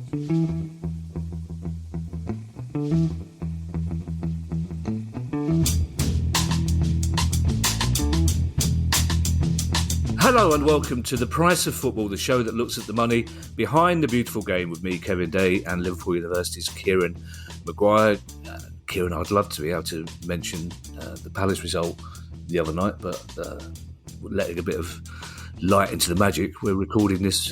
Hello and welcome to The Price of Football, the show that looks at the money behind the beautiful game with me, Kevin Day, and Liverpool University's Kieran Maguire. Kieran, I'd love to be able to mention the Palace result the other night, but letting a bit of light into the magic, we're recording this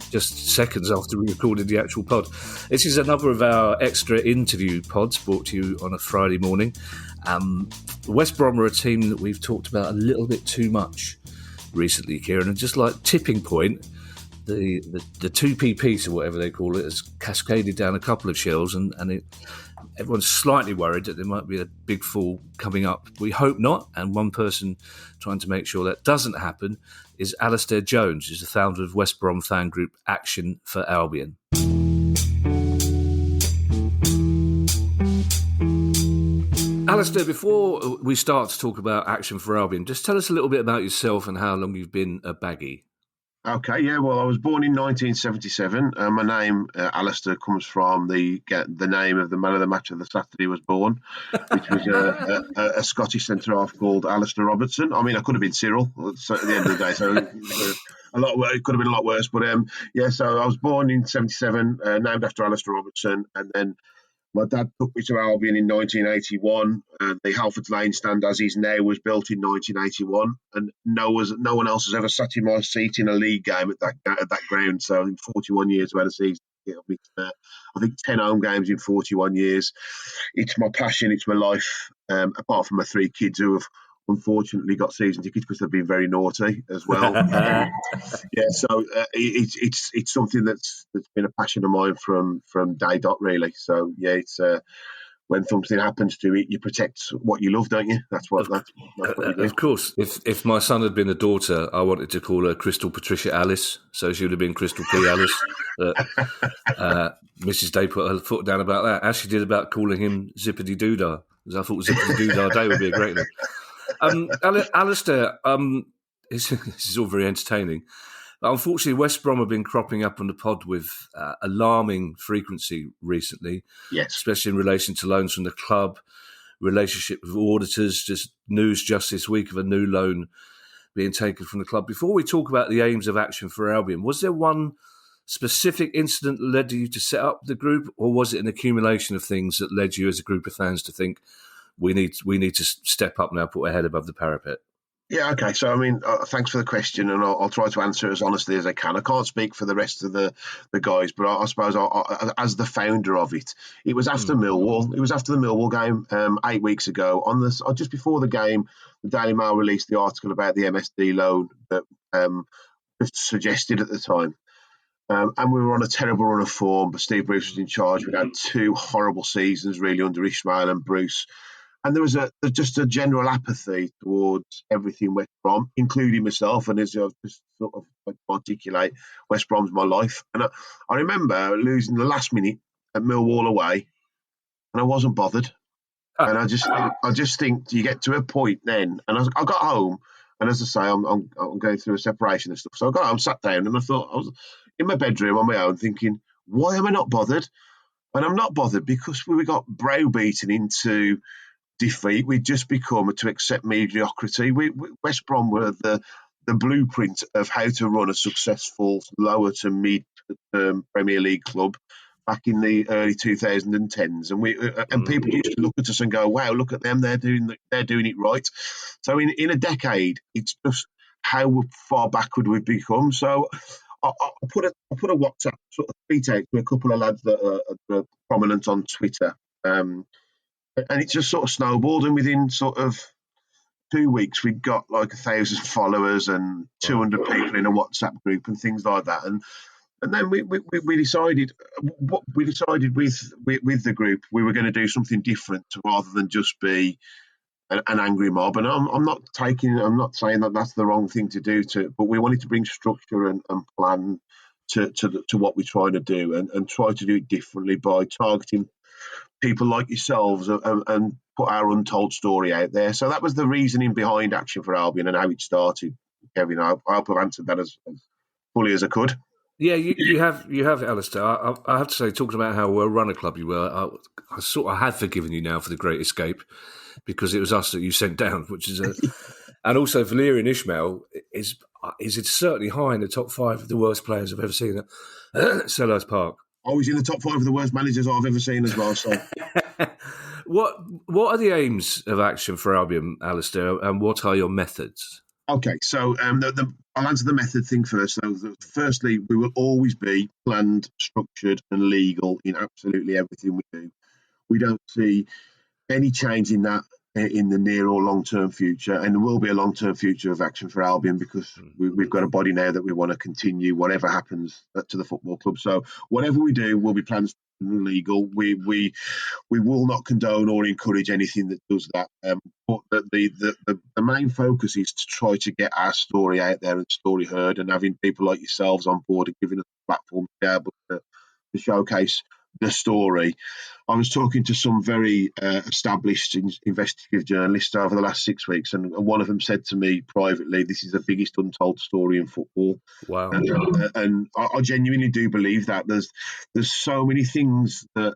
just seconds after we recorded the actual pod. This is another of our extra interview pods brought to you on a Friday morning. West Brom are a team that we've talked about a little bit too much recently, Kieran, and just like tipping point, the 2p piece or whatever they call it has cascaded down a couple of shelves, and everyone's slightly worried that there might be a big fall coming up. We hope not, and one person trying to make sure that doesn't happen is Alistair Jones, who's the founder of West Brom fan group Action for Albion. Alistair, before we start to talk about Action for Albion, just tell us a little bit about yourself and how long you've been a baggy. Okay, yeah, well, I was born in 1977. My name, Alistair, comes from the name of the man of the match of the Saturday was born, which was a Scottish centre-half called Alistair Robertson. I mean, I could have been Cyril at the end of the day, so it could have been a lot worse. But so I was born in 77, named after Alistair Robertson, and then my dad took me to Albion in 1981. The Halford Lane stand, as is now, was built in 1981, and no one else has ever sat in my seat in a league game at that ground. So in 41 years we had a season. I think 10 home games in 41 years. It's my passion. It's my life. Apart from my three kids who have unfortunately got season tickets because they've been very naughty as well. It's something that's been a passion of mine from day dot, really. So yeah, it's when something happens to it, you protect what you love, don't you? That's what you do. Of course. If my son had been a daughter, I wanted to call her Crystal Patricia Alice, so she would have been Crystal P. Alice. Mrs. Day put her foot down about that, as she did about calling him Zippity Doodah, because I thought Zippity Doodah Day would be a great name. Alistair, this is all very entertaining. But unfortunately, West Brom have been cropping up on the pod with alarming frequency recently, yes, especially in relation to loans from the club, relationship with auditors, just news just this week of a new loan being taken from the club. Before we talk about the aims of Action for Albion, was there one specific incident that led you to set up the group, or was it an accumulation of things that led you as a group of fans to think, we need to step up now, put our head above the parapet? Yeah, okay. So, I mean, thanks for the question, and I'll try to answer it as honestly as I can. I can't speak for the rest of the guys, but I suppose as the founder of it, it was after Millwall. It was after the Millwall game 8 weeks ago. Just before the game, the Daily Mail released the article about the MSD loan that was suggested at the time. And we were on a terrible run of form, but Steve Bruce was in charge. We'd had two horrible seasons, really, under Ishmael and Bruce. And there was just a general apathy towards everything West Brom, including myself. And as I've just sort of articulate, West Brom's my life. And I remember losing the last minute at Millwall away, and I wasn't bothered. And I just think you get to a point then. And I got home, and as I say, I'm going through a separation and stuff. So I got home, sat down, and I thought, I was in my bedroom on my own, thinking, why am I not bothered? And I'm not bothered because we got browbeaten into defeat. We'd just become to accept mediocrity. West Brom were the blueprint of how to run a successful lower to mid Premier League club back in the early 2010s, and people used to look at us and go, "Wow, look at them! They're doing it right." So in a decade, it's just how far backward we've become. So I put a WhatsApp sort of tweet out to a couple of lads that are prominent on Twitter. And it just sort of snowballed, and within sort of 2 weeks, we got like 1,000 followers and 200 people in a WhatsApp group and things like that. And then we decided with the group, we were going to do something different rather than just be an angry mob. And I'm not saying that that's the wrong thing to do, but we wanted to bring structure and plan to what we're trying to do, and try to do it differently by targeting people like yourselves and put our untold story out there. So that was the reasoning behind Action for Albion and how it started, Kevin. I hope I've answered that as fully as I could. Yeah, you have, Alistair. I have to say, talking about how well run a club you were, I have forgiven you now for the Great Escape because it was us that you sent down, which is and also Valerian Ismail is certainly high in the top 5 of the worst players I've ever seen at Selhurst Park. I was in the top 5 of the worst managers I've ever seen as well. So, what are the aims of action for Albion, Alistair, and what are your methods? okay, so I'll answer the method thing first. So, firstly, we will always be planned, structured, and legal in absolutely everything we do. We don't see any change in that in the near or long-term future, and there will be a long-term future of action for Albion because we've got a body now that we want to continue whatever happens to the football club. So whatever we do will be planned and legal. We will not condone or encourage anything that does that. But the main focus is to try to get our story out there and story heard, and having people like yourselves on board and giving us a platform to be able to showcase the story. I was talking to some very established investigative journalists over the last 6 weeks, and one of them said to me privately, "This is the biggest untold story in football." Wow! And I genuinely do believe that there's so many things that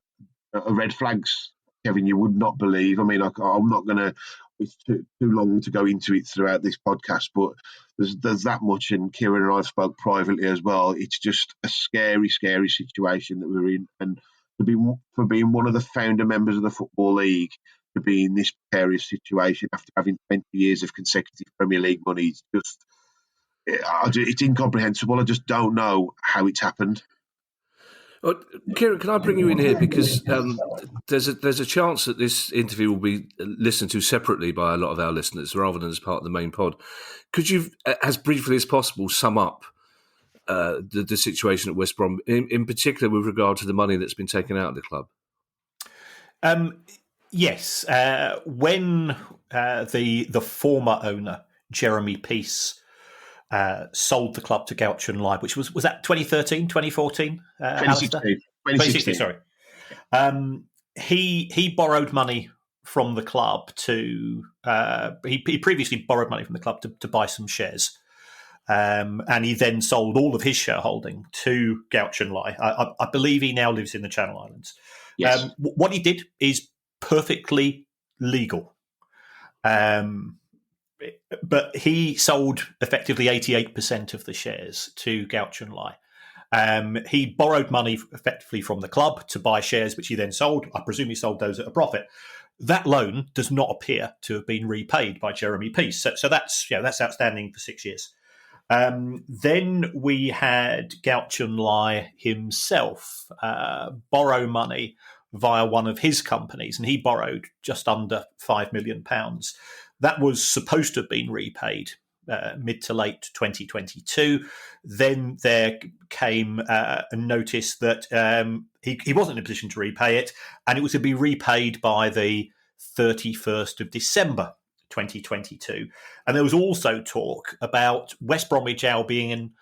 are red flags, Kevin, you would not believe. I mean, I'm not going to. It's too long to go into it throughout this podcast, but there's that much, and Kieran and I spoke privately as well. It's just a scary, scary situation that we're in, and for being one of the founder members of the Football League to be in this precarious situation after having 20 years of consecutive Premier League money, it's incomprehensible. I just don't know how it's happened. Well, Kieran, can I bring you in here because there's a chance that this interview will be listened to separately by a lot of our listeners rather than as part of the main pod. Could you, as briefly as possible, sum up the situation at West Brom, in particular with regard to the money that's been taken out of the club? Yes. When the former owner, Jeremy Peace, sold the club to Gaucho Live, which was that 2013, 2014? 2016, sorry. He borrowed money from the club to... he previously borrowed money from the club to buy some shares. And he then sold all of his shareholding to Gaucho Live. I believe he now lives in the Channel Islands. Yes. What he did is perfectly legal. But he sold effectively 88% of the shares to Gaucho Live. He borrowed money effectively from the club to buy shares, which he then sold. I presume he sold those at a profit. That loan does not appear to have been repaid by Jeremy Peace. So that's outstanding for 6 years. Then we had Gaucho Live himself borrow money via one of his companies, and he borrowed just under £5 million. That was supposed to have been repaid mid to late 2022. Then there came a notice that he wasn't in a position to repay it, and it was to be repaid by the 31st of December 2022. And there was also talk about West Bromwich Albion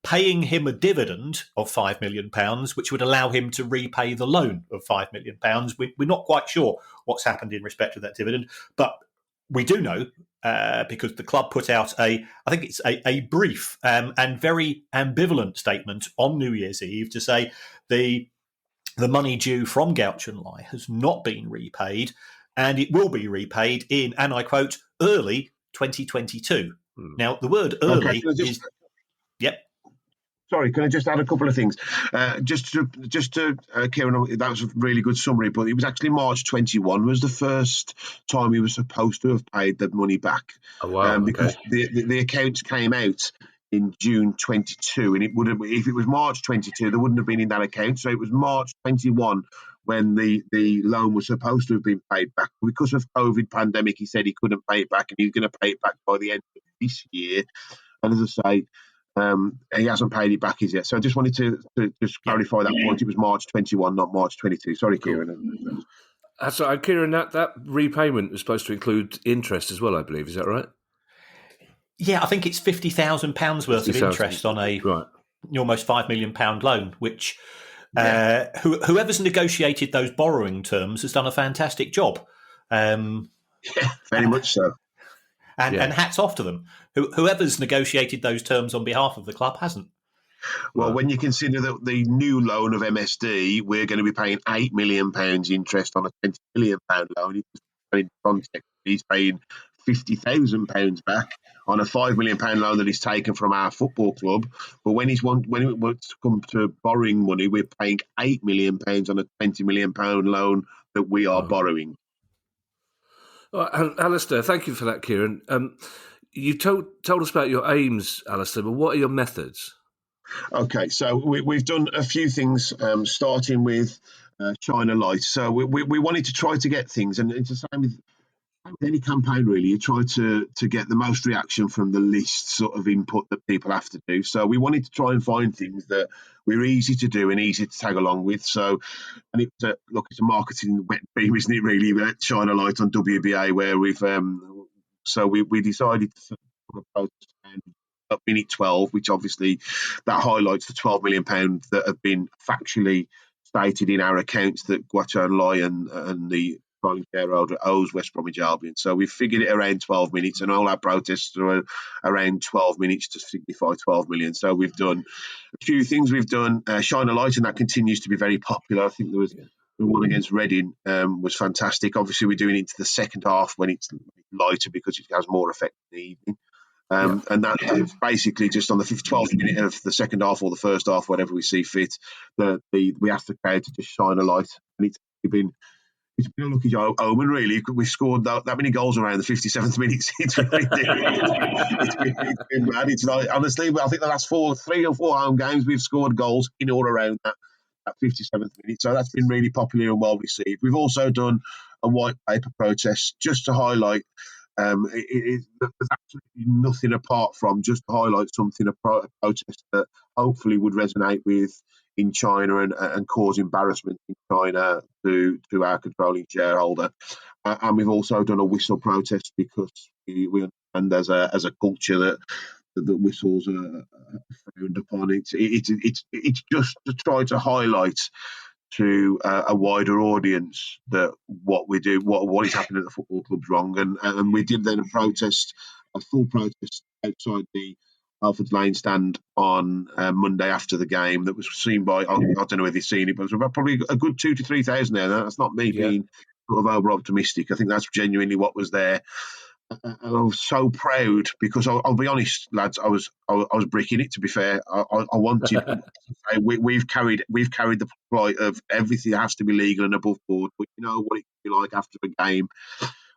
paying him a dividend of £5 million, which would allow him to repay the loan of £5 million. We're not quite sure what's happened in respect to that dividend, but we do know because the club put out I think it's a brief and very ambivalent statement on New Year's Eve to say the money due from Gaucho Live has not been repaid, and it will be repaid in, and I quote, early 2022. Now, the word early is... Yep. Sorry, can I just add a couple of things? Just to Kieran, that was a really good summary, but it was actually March 21 was the first time he was supposed to have paid the money back. Oh, wow. Because the accounts came out in June 22, and it would have, if it was March 22, there wouldn't have been in that account. So it was March 21 when the loan was supposed to have been paid back. Because of COVID pandemic, he said he couldn't pay it back, and he's going to pay it back by the end of this year. And as I say, he hasn't paid it back as yet. So I just wanted to just clarify that point. It was March 21, not March 22. Sorry, Kieran. That's right, Kieran. That repayment was supposed to include interest as well, I believe. Is that right? Yeah, I think it's £50,000 worth of interest on a almost £5 million loan, which whoever's negotiated those borrowing terms has done a fantastic job. Very much so. And hats off to them. Whoever's negotiated those terms on behalf of the club hasn't. Well, when you consider that the new loan of MSD, we're going to be paying £8 million interest on a £20 million loan. In context, he's paying £50,000 back on a £5 million loan that he's taken from our football club. But when it wants to come to borrowing money, we're paying £8 million on a £20 million loan that we are borrowing. Alistair, thank you for that, Kieran. You told us about your aims, Alistair, but what are your methods? Okay, so we've done a few things, starting with Shine a Light. So we wanted to try to get things, and it's the same with any campaign, really. You try to get the most reaction from the least sort of input that people have to do. So we wanted to try and find things that were easy to do and easy to tag along with. So, and it's a marketing wet dream, isn't it, really? Shine a Light on WBA, where we've we decided to put a protest at minute 12, which obviously that highlights the £12 million that have been factually stated in our accounts that Guacho and the controlling shareholder owes West Bromwich Albion. So we figured it around 12 minutes, and all our protests are around 12 minutes to signify 12 million. So we've done a few things. We've done Shine a Light, and that continues to be very popular. I think there was the one against Reading was fantastic. Obviously, we're doing it into the second half when it's lighter because it has more effect in the evening. And that is basically just on the 12th minute of the second half or the first half, whatever we see fit, we ask the crowd to just shine a light. And it's been a lucky omen, really. We scored that many goals around the 57th minute. It's been mad. It's like, honestly, I think the last 3 or 4 home games we've scored goals in or around that 57th minute. So that's been really popular and well received. We've also done a white paper protest just to highlight. There's absolutely nothing apart from just to highlight something, a protest that hopefully would resonate in China and cause embarrassment in China to our controlling shareholder. And we've also done a whistle protest because we understand as a culture that whistles are frowned upon. It's just to try to highlight to a wider audience that what we do, what is happening at the football club's wrong, and we did then a full protest outside the Alfred's Lane stand on Monday after the game. That was seen by I don't know whether you've seen it, but it was about probably a good 2,000 to 3,000 there. That's not me being sort of over optimistic. I think that's genuinely what was there. And I was so proud because I'll be honest, lads, I was bricking it. To be fair, I wanted. we've carried the plight of everything has to be legal and above board. But you know what it can be like after a game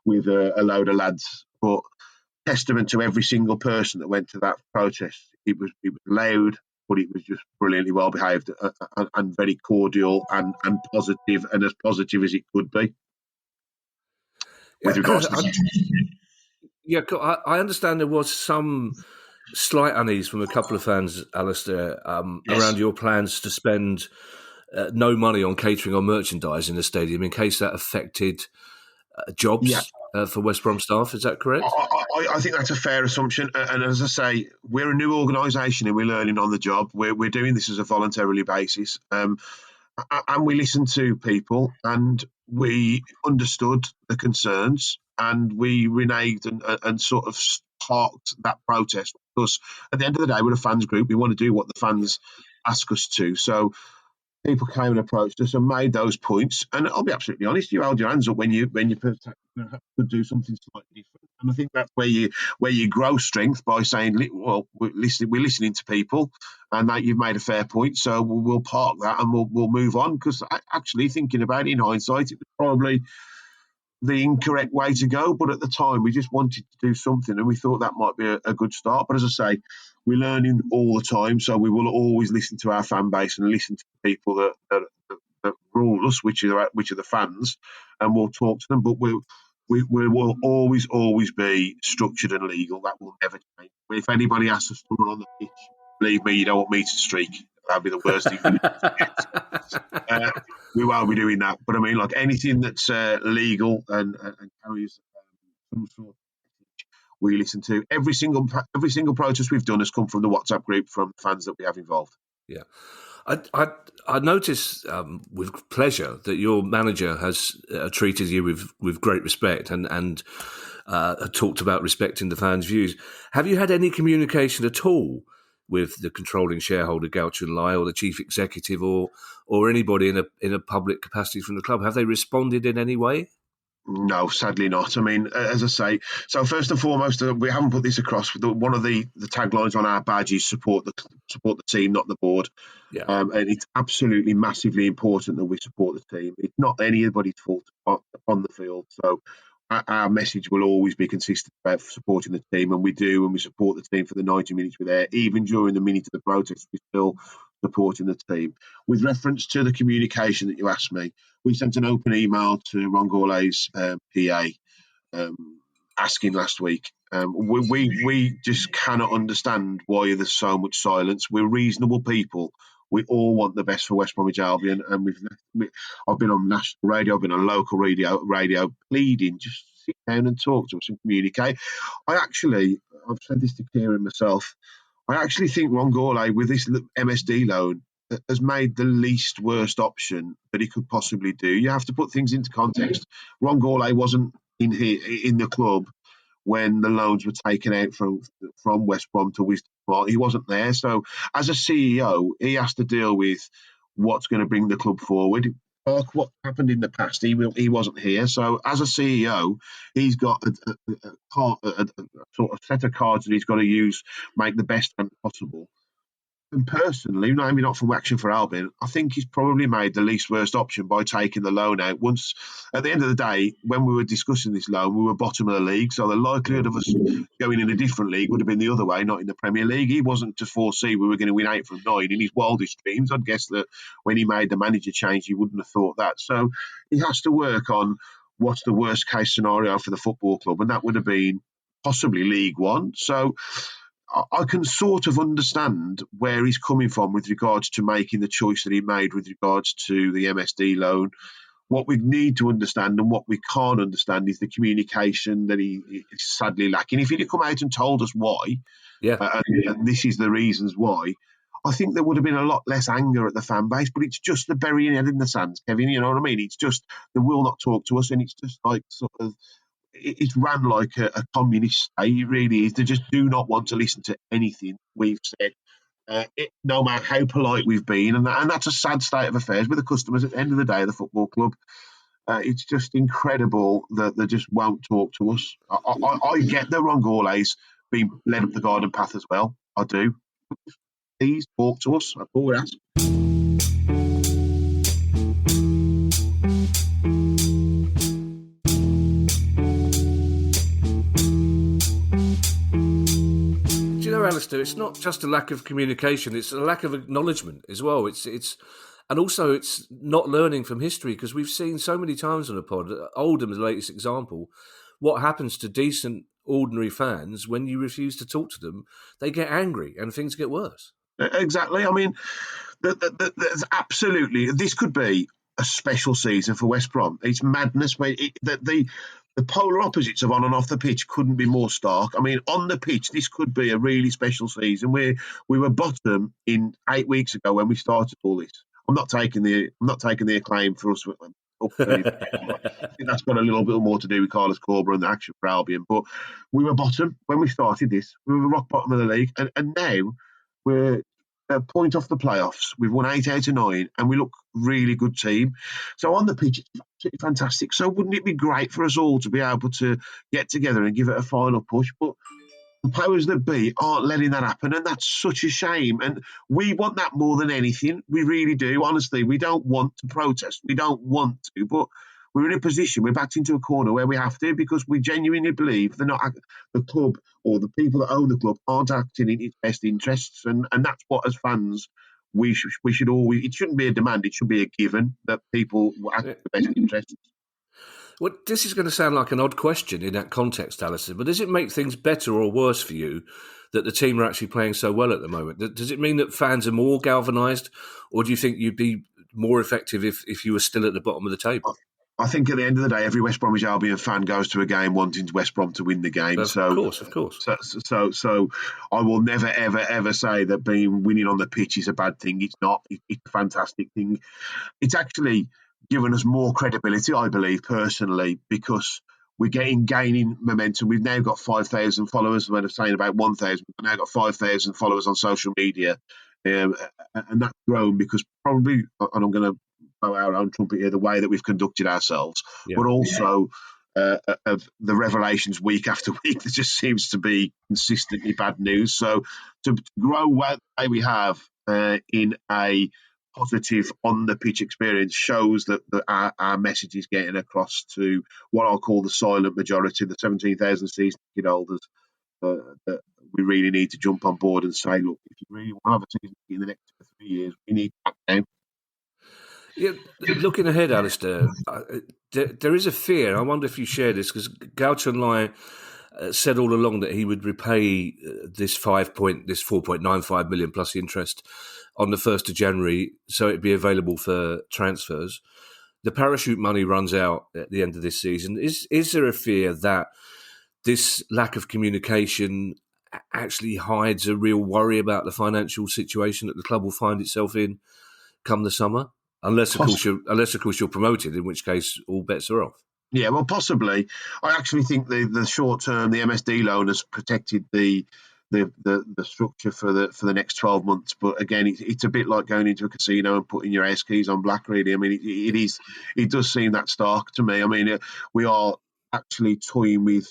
with a load of lads. But testament to every single person that went to that protest. It was loud, but it was just brilliantly well behaved and very cordial and positive, and as positive as it could be. With regards to yeah, I understand there was some slight unease from a couple of fans, Alistair, around your plans to spend no money on catering or merchandise in the stadium in case that affected jobs for West Brom staff. Is that correct? I think that's a fair assumption. And as I say, we're a new organisation and we're learning on the job. We're doing this as a voluntarily basis. And we listened to people and we understood the concerns and we reneged and sort of parked that protest because at the end of the day, we're a fans group. We want to do what the fans ask us to. So people came and approached us and made those points. And I'll be absolutely honest, you held your hands up when you could do something slightly different. And I think that's where you grow strength by saying, well, we're listening to people, and that you've made a fair point. So we'll park that and we'll move on. Because actually, thinking about it in hindsight, it was probably the incorrect way to go. But at the time, we just wanted to do something, and we thought that might be a good start. But as I say, we're learning all the time, so we will always listen to our fan base and listen to the people that rule us, which are the fans, and we'll talk to them. But we will always be structured and legal. That will never change. If anybody asks us to run on the pitch, believe me, you don't want me to streak. That'd be the worst thing. We won't be doing that. But I mean, like anything that's legal and carries some sort of message, we listen to. Every single protest we've done has come from the WhatsApp group from fans that we have involved. Yeah. I noticed with pleasure that your manager has treated you with great respect and talked about respecting the fans' views. Have you had any communication at all with the controlling shareholder Gauchon Lai or the chief executive or anybody in a public capacity from the club? Have they responded in any way? No, sadly not. I mean, as I say, so first and foremost, we haven't put this across. One of the taglines on our badge is support the team, not the board. Yeah. And it's absolutely massively important that we support the team. It's not anybody's fault on the field. So our message will always be consistent about supporting the team, and we do, and we support the team for the 90 minutes we're there. Even during the minute of the protest, we're still supporting the team. With reference to the communication that you asked me, we sent an open email to Ron Gourlay's PA asking last week. We just cannot understand why there's so much silence. We're reasonable people. We all want the best for West Bromwich Albion, and I've been on national radio, I've been on local radio pleading, just sit down and talk to us and communicate. I've said this to Kieran myself, I actually think Ron Gourlay, with this MSD loan, has made the least worst option that he could possibly do. You have to put things into context. Ron Gourlay wasn't in the club when the loans were taken out from West Brom to Wisdom Park. He wasn't there. So as a CEO, he has to deal with what's going to bring the club forward. What happened in the past, he wasn't here. So as a CEO, he's got a sort of set of cards that he's got to use, make the best possible. And personally, maybe not from Action for Albion, I think he's probably made the least worst option by taking the loan out. Once, at the end of the day, when we were discussing this loan, we were bottom of the league, so the likelihood of us going in a different league would have been the other way, not in the Premier League. He wasn't to foresee we were going to win 8 from 9 in his wildest dreams. I'd guess that when he made the manager change, he wouldn't have thought that. So he has to work on what's the worst case scenario for the football club, and that would have been possibly League One. So I can sort of understand where he's coming from with regards to making the choice that he made with regards to the MSD loan. What we need to understand and what we can't understand is the communication that he is sadly lacking. If he'd have come out and told us why, and this is the reasons why, I think there would have been a lot less anger at the fan base, but it's just the burying head in the sands, Kevin, you know what I mean? It's just, they will not talk to us, and it's just like sort of, it's ran like a communist state. It really is. They just do not want to listen to anything we've said, no matter how polite we've been. And that's a sad state of affairs with the customers at the end of the day of the football club. It's just incredible that they just won't talk to us. I get that Ron Gourlay's been led up the garden path as well. I do. Please talk to us. That's all we're asking. Alistair, it's not just a lack of communication, it's a lack of acknowledgement as well. It's and also it's not learning from history, because we've seen so many times on the pod, Oldham is the latest example, what happens to decent, ordinary fans when you refuse to talk to them. They get angry and things get worse. Exactly. I mean, there's absolutely, this could be a special season for West Brom. It's madness. The polar opposites of on and off the pitch couldn't be more stark. I mean, on the pitch, this could be a really special season. We were bottom in 8 weeks ago when we started all this. I'm not taking the acclaim for us. I think that's got a little bit more to do with Carlos Corber and the Action for Albion. But we were bottom when we started this. We were rock bottom of the league, and now we're a point off the playoffs. We've won 8 out of 9, and we look really good team. So on the pitch, it's absolutely fantastic. So wouldn't it be great for us all to be able to get together and give it a final push? But the powers that be aren't letting that happen, and that's such a shame. And we want that more than anything. We really do. Honestly, we don't want to protest. We don't want to, but we're in a position, we're backed into a corner where we have to, because we genuinely believe the club or the people that own the club aren't acting in its best interests. And that's what, as fans, we should always, it shouldn't be a demand, it should be a given that people act in the best interests. Well, this is going to sound like an odd question in that context, Alistair, but does it make things better or worse for you that the team are actually playing so well at the moment? Does it mean that fans are more galvanised, or do you think you'd be more effective if you were still at the bottom of the table? I think at the end of the day, every West Bromwich Albion fan goes to a game wanting West Brom to win the game. Of course. So I will never, ever, ever say that winning on the pitch is a bad thing. It's not. It's a fantastic thing. It's actually given us more credibility, I believe, personally, because we're gaining momentum. We've now got 5,000 followers. When I'm saying about 1,000, we've now got 5,000 followers on social media, and that's grown because probably, and I'm going to blow our own trumpet here, the way that we've conducted ourselves, but also of the revelations week after week. There just seems to be consistently bad news. So to grow the way we have in a positive on the pitch experience shows that our message is getting across to what I'll call the silent majority, the 17,000 season ticket holders. That we really need to jump on board and say, look, if you really want to have a season in the next 2 or 3 years, we need to act now. Yeah, looking ahead, Alistair, there is a fear. I wonder if you share this, because Gaucho Lai said all along that he would repay this 4.95 million plus interest on the 1st of January, so it'd be available for transfers. The parachute money runs out at the end of this season. Is there a fear that this lack of communication actually hides a real worry about the financial situation that the club will find itself in come the summer? Unless, of course, you're promoted, in which case all bets are off. Yeah, well, possibly. I actually think the short term, the MSD loan has protected the structure for the next 12 months. But again, it's a bit like going into a casino and putting your house keys on black. Really, I mean, it does seem that stark to me. I mean, we are actually toying with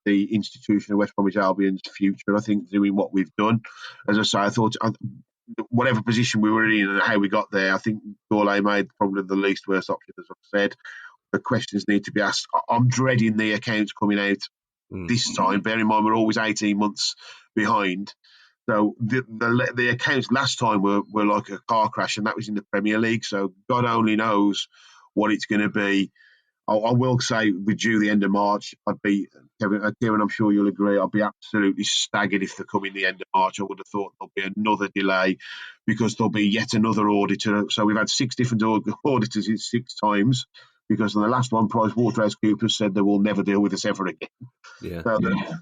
the institution of West Bromwich Albion's future. I think doing what we've done, as I say, I thought. Whatever position we were in and how we got there, I think Gourlay made probably the least worst option, as I've said. The questions need to be asked. I'm dreading the accounts coming out this time. Bear in mind, we're always 18 months behind. So the accounts last time were like a car crash, and that was in the Premier League. So God only knows what it's going to be. I will say, we're due the end of March. I'd be, Kieran, I'm sure you'll agree, I'd be absolutely staggered if they come in the end of March. I would have thought there'll be another delay because there'll be yet another auditor. So we've had 6 different auditors in 6 times, because in the last one, PricewaterhouseCoopers said they will never deal with us ever again. Yeah. So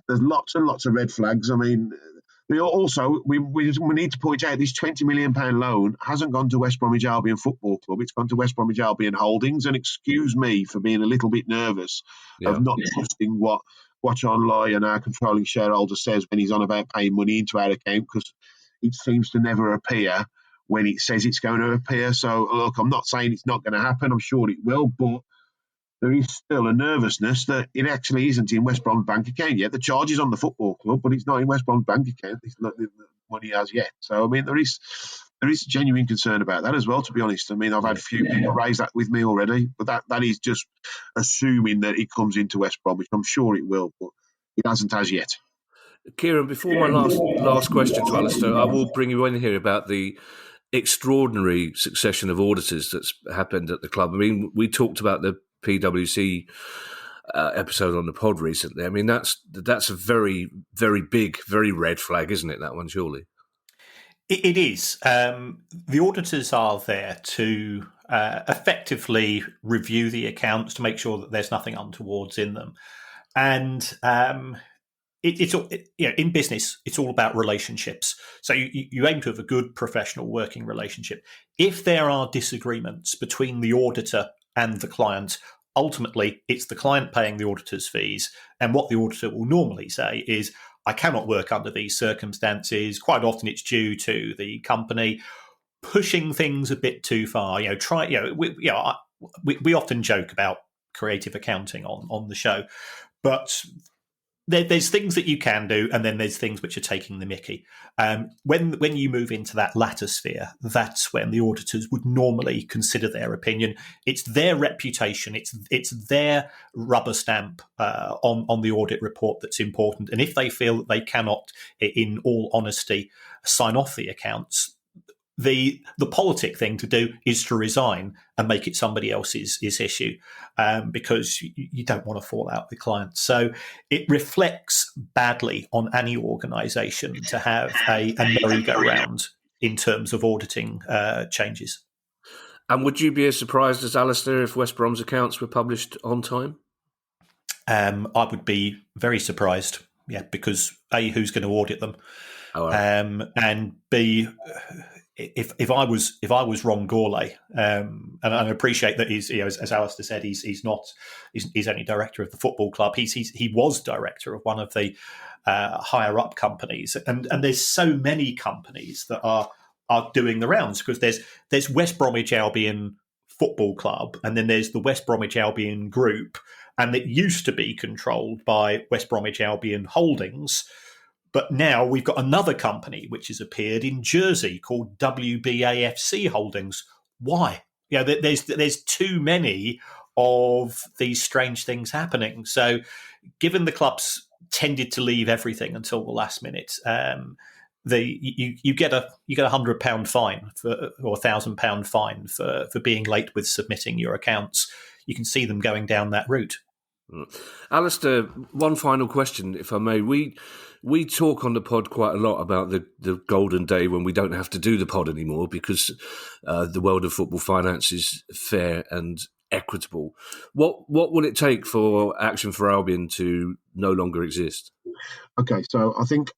there's lots and lots of red flags. I mean, we need to point out this £20 million loan hasn't gone to West Bromwich Albion Football Club. It's gone to West Bromwich Albion Holdings. And excuse me for being a little bit nervous of not trusting what Online and our controlling shareholder says when he's on about paying money into our account, because it seems to never appear when it says it's going to appear. So, look, I'm not saying it's not going to happen. I'm sure it will, but there is still a nervousness that it actually isn't in West Brom's bank account yet. The charge is on the football club, but it's not in West Brom's bank account. It's not the money as yet. So, I mean, there is genuine concern about that as well, to be honest. I mean, I've had a few people raise that with me already, but that is just assuming that it comes into West Brom, which I'm sure it will, but it hasn't as yet. Kieran, before my last question to Alistair, I will bring you in here about the extraordinary succession of auditors that's happened at the club. I mean, we talked about the PwC episode on the pod recently. I mean, that's a very, very big, very red flag, isn't it, that one, surely? It is. The auditors are there to effectively review the accounts to make sure that there's nothing untowards in them. And in business, it's all about relationships. So you aim to have a good professional working relationship. If there are disagreements between the auditor and the client, ultimately it's the client paying the auditor's fees. And what the auditor will normally say is, I cannot work under these circumstances. Quite often it's due to the company pushing things a bit too far. We often joke about creative accounting on the show, but there's things that you can do, and then there's things which are taking the mickey. When you move into that latter sphere, that's when the auditors would normally consider their opinion. It's their reputation, it's their rubber stamp on the audit report that's important. And if they feel that they cannot, in all honesty, sign off the accounts, the politic thing to do is to resign and make it somebody else's issue, because you don't want to fall out with clients. So it reflects badly on any organisation to have a merry-go-round in terms of auditing changes. And would you be as surprised as Alistair if West Brom's accounts were published on time? I would be very surprised, because A, who's going to audit them? Oh, right. And B, if I was Ron Gourlay, and I appreciate that he's, as Alistair said, he's only director of the football club. He was director of one of the higher up companies, and there's so many companies that are doing the rounds, because there's West Bromwich Albion Football Club, and then there's the West Bromwich Albion Group, and it used to be controlled by West Bromwich Albion Holdings. But now we've got another company which has appeared in Jersey called WBAFC Holdings. Why? There's too many of these strange things happening. So, given the clubs tended to leave everything until the last minute, you get a £100 fine or £1,000 fine for being late with submitting your accounts. You can see them going down that route. Alistair, one final question, if I may. We talk on the pod quite a lot about the golden day when we don't have to do the pod anymore, because the world of football finance is fair and equitable. What will it take for Action for Albion to no longer exist? Okay, so I think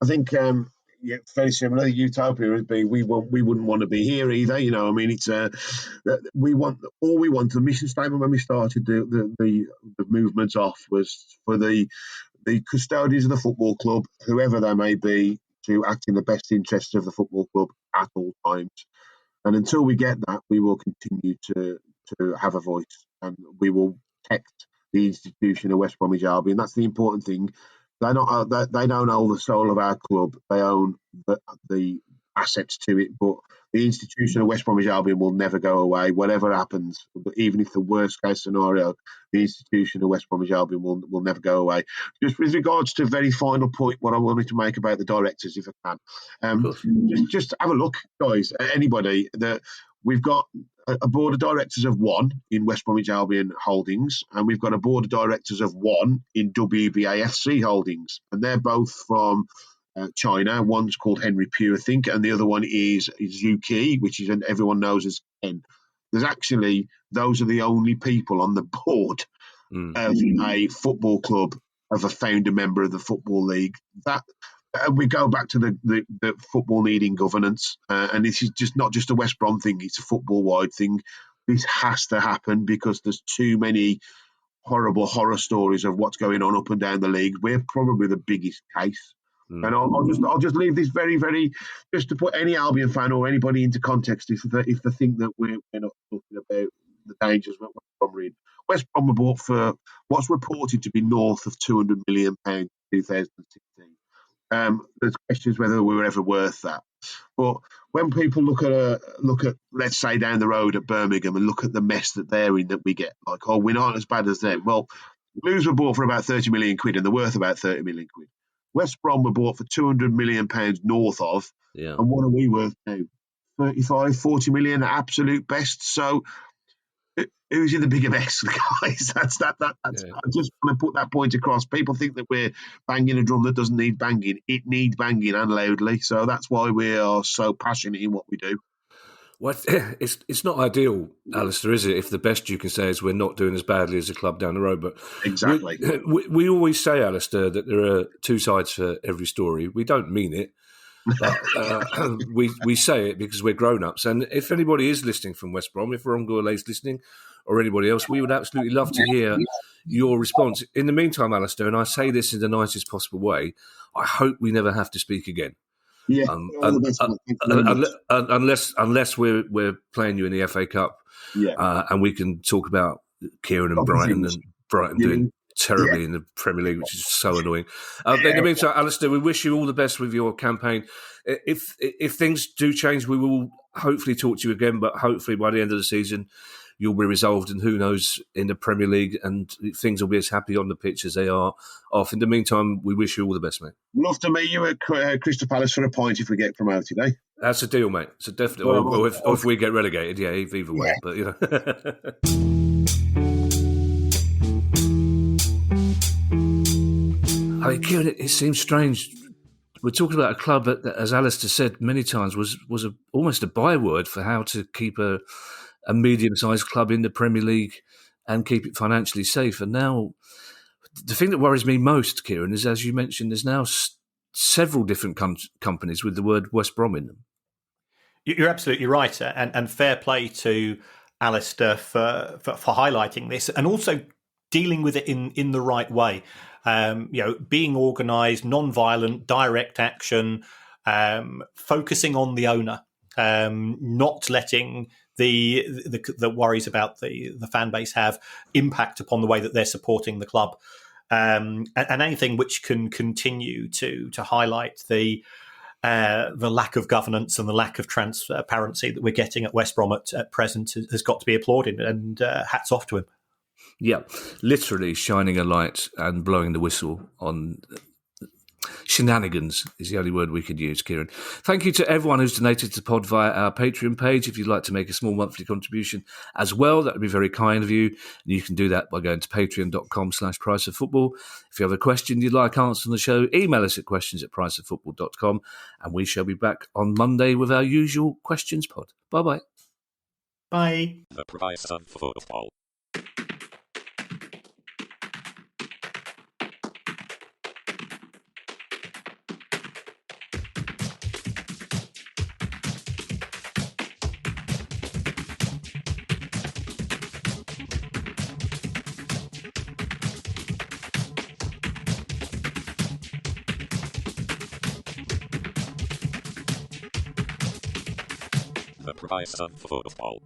very similar. Utopia would be we wouldn't want to be here either. It's we want the mission statement when we started the movement off was for the custodians of the football club, whoever they may be, to act in the best interests of the football club at all times. And until we get that, we will continue to have a voice, and we will protect the institution of West Bromwich Albion. That's the important thing. They don't own the soul of our club. They own the assets to it. But the institution of West Bromwich Albion will never go away, whatever happens. Even if the worst case scenario, the institution of West Bromwich Albion will never go away. Just with regards to very final point, what I wanted to make about the directors, if I can, just have a look, guys. Anybody that we've got a board of directors of one in West Bromwich Albion Holdings, and we've got a board of directors of one in WBAFC Holdings, and they're both from China. One's called Henry Pugh, I think, and the other one is Zhu Qi, which is everyone knows as Ken. Those are the only people on the board of a football club, of a founder member of the Football League. That we go back to the football needing governance, and this is not just a West Brom thing, it's a football-wide thing. This has to happen because there's too many horrible horror stories of what's going on up and down the league. We're probably the biggest case. And I'll just leave this very, very, just to put any Albion fan or anybody into context, if they think that we're not talking about the dangers of West Brom are in. West Brom were bought for what's reported to be north of £200 million in 2016. There's questions whether we were ever worth that. But when people look at let's say down the road at Birmingham and look at the mess that they're in, that we get like, we're not as bad as them. Well, Blues were bought for about 30 million quid, and they're worth about 30 million quid. West Brom were bought for £200 million north of, and what are we worth now? 35, 40 million at absolute best. So who's in the bigger mess, guys? That's I just want to put that point across. People think that we're banging a drum that doesn't need banging. It needs banging, and loudly. So that's why we are so passionate in what we do. Well, it's not ideal, Alistair, is it? If the best you can say is we're not doing as badly as a club down the road. But exactly, we always say, Alistair, that there are two sides for every story. We don't mean it. But we say it because we're grown-ups. And if anybody is listening from West Brom, if Ron Gourlay's listening or anybody else, we would absolutely love to hear your response. In the meantime, Alistair, and I say this in the nicest possible way, I hope we never have to speak again. Yeah, unless we're playing you in the FA Cup, and we can talk about Kieran and Brighton doing terribly in the Premier League, which is so annoying. But in the meantime, Alistair, we wish you all the best with your campaign. If things do change, we will hopefully talk to you again, but hopefully by the end of the season you'll be resolved, and who knows, in the Premier League, and things will be as happy on the pitch as they are off. In the meantime, we wish you all the best, mate. Love to meet you at Crystal Palace for a pint if we get promoted, eh? That's a deal, mate. So definitely, or if we get relegated, either way. But I mean, Kieran, it seems strange. We're talking about a club that, as Alistair said many times, was almost a byword for how to keep a medium-sized club in the Premier League and keep it financially safe. And now, the thing that worries me most, Kieran, is, as you mentioned, there's now several different companies with the word West Brom in them. You're absolutely right, and fair play to Alistair for highlighting this, and also dealing with it in the right way. Being organised, non-violent, direct action, focusing on the owner, not letting the worries about the fan base have impact upon the way that they're supporting the club, and anything which can continue to highlight the lack of governance and the lack of transparency that we're getting at West Brom at present has got to be applauded, and hats off to him. Yeah, literally shining a light and blowing the whistle on shenanigans is the only word we could use, Kieran. Thank you to everyone who's donated to Pod via our Patreon page. If you'd like to make a small monthly contribution as well, that would be very kind of you. And you can do that by going to patreon.com/priceoffootball. If you have a question you'd like answered on the show, email us at questions@priceoffootball.com, and we shall be back on Monday with our usual questions pod. Bye-bye. Bye. The Price of Football. The Price of Football.